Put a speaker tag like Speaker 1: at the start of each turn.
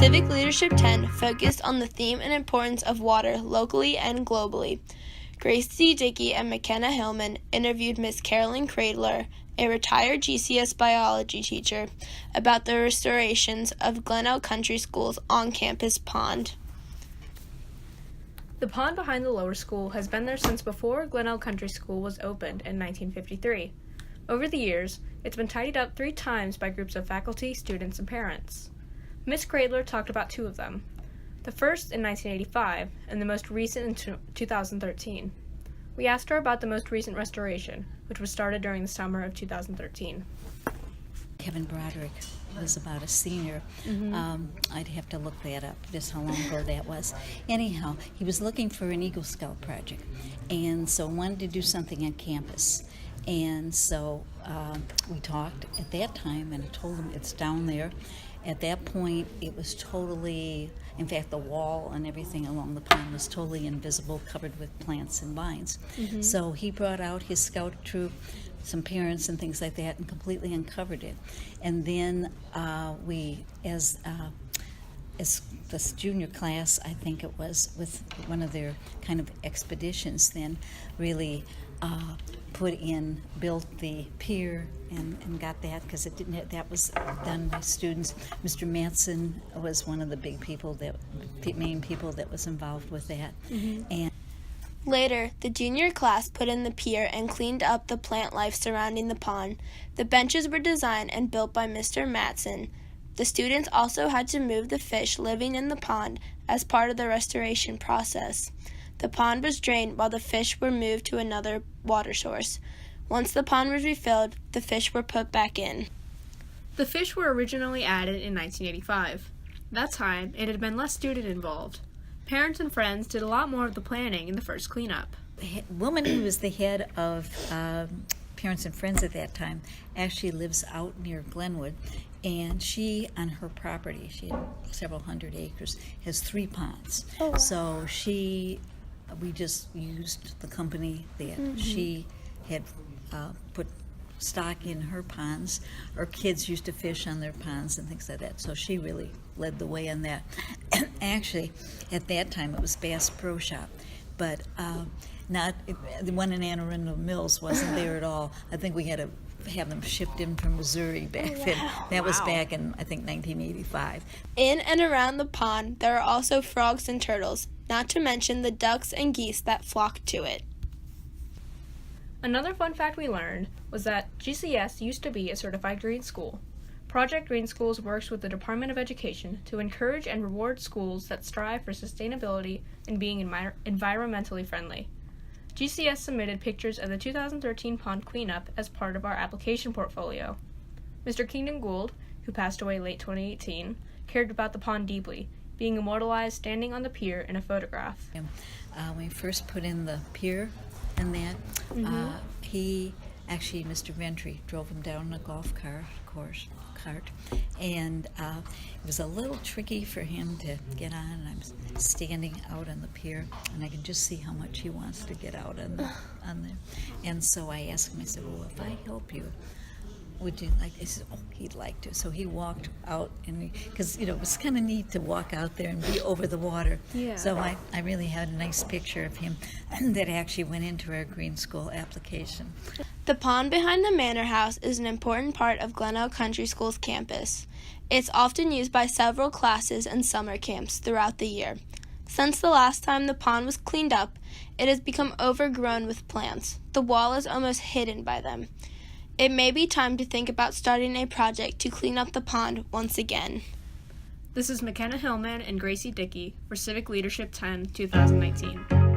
Speaker 1: Civic Leadership 10 focused on the theme and importance of water locally and globally. Gracie Dickey and McKenna Hillman interviewed Miss Carolyn Cradler, a retired GCS biology teacher, about the restorations of Glenelg Country School's on-campus pond.
Speaker 2: The pond behind the lower school has been there since before Glenelg Country School was opened in 1953. Over the years, it's been tidied up 3 times by groups of faculty, students, and parents. Miss Cradler talked about 2 of them, the first in 1985 and the most recent in 2013. We asked her about the most recent restoration, which was started during the summer of 2013.
Speaker 3: Kevin Broderick was about a senior. I'd have to look that up, just how long ago that was. Anyhow, he was looking for an Eagle Scout project, and so wanted to do something on campus. And so we talked at that time, and I told him it's down there. At that point, it was totally, in fact, the wall and everything along the pond was totally invisible, covered with plants and vines. So he brought out his scout troop, some parents and things like that, and completely uncovered it. And then we, as this junior class, I think it was, with one of their kind of expeditions, then really built the pier and got that, because it didn't. That was done by students. Mr. Matson was one of the main people that was involved with that. And
Speaker 1: later, the junior class put in the pier and cleaned up the plant life surrounding the pond. The benches were designed and built by Mr. Matson. The students also had to move the fish living in the pond as part of the restoration process. The pond was drained while the fish were moved to another water source. Once the pond was refilled, the fish were put back in.
Speaker 2: The fish were originally added in 1985. That time, it had been less student involved. Parents and friends did a lot more of the planning in the first cleanup.
Speaker 3: the woman who was the head of Parents and Friends at that time actually lives out near Glenwood, and she, on her property, she had several hundred acres, has 3 ponds.
Speaker 1: Oh, wow.
Speaker 3: So we just used the company that she had put stock in her ponds. Our kids used to fish on their ponds and things like that, so she really led the way on that. And actually, at that time, it was Bass Pro Shop, but not the one in Anne Arundel Mills wasn't there at all. I think we had to have them shipped in from Missouri back then. That was back in, I think, 1985.
Speaker 1: In and around the pond, there are also frogs and turtles, not to mention the ducks and geese that flock to it.
Speaker 2: Another fun fact we learned was that GCS used to be a certified green school. Project Green Schools works with the Department of Education to encourage and reward schools that strive for sustainability and being environmentally friendly. GCS submitted pictures of the 2013 pond cleanup as part of our application portfolio. Mr. Kingdon Gould, who passed away late 2018, cared about the pond deeply, being immortalized standing on the pier in a photograph.
Speaker 3: When we first put in the pier and that, Mr. Ventry drove him down in a golf cart, and it was a little tricky for him to get on, and I'm standing out on the pier, and I can just see how much he wants to get out on there. And so I asked him, I said, well, if I help you, would you like? He said, oh, he'd like to. So he walked out, and because it was kind of neat to walk out there and be over the water.
Speaker 2: Yeah.
Speaker 3: So I really had a nice picture of him that actually went into our green school application.
Speaker 1: The pond behind the manor house is an important part of Glenelg Country School's campus. It's often used by several classes and summer camps throughout the year. Since the last time the pond was cleaned up, it has become overgrown with plants. The wall is almost hidden by them. It may be time to think about starting a project to clean up the pond once again.
Speaker 2: This is McKenna Hillman and Gracie Dickey for Civic Leadership 10, 2019.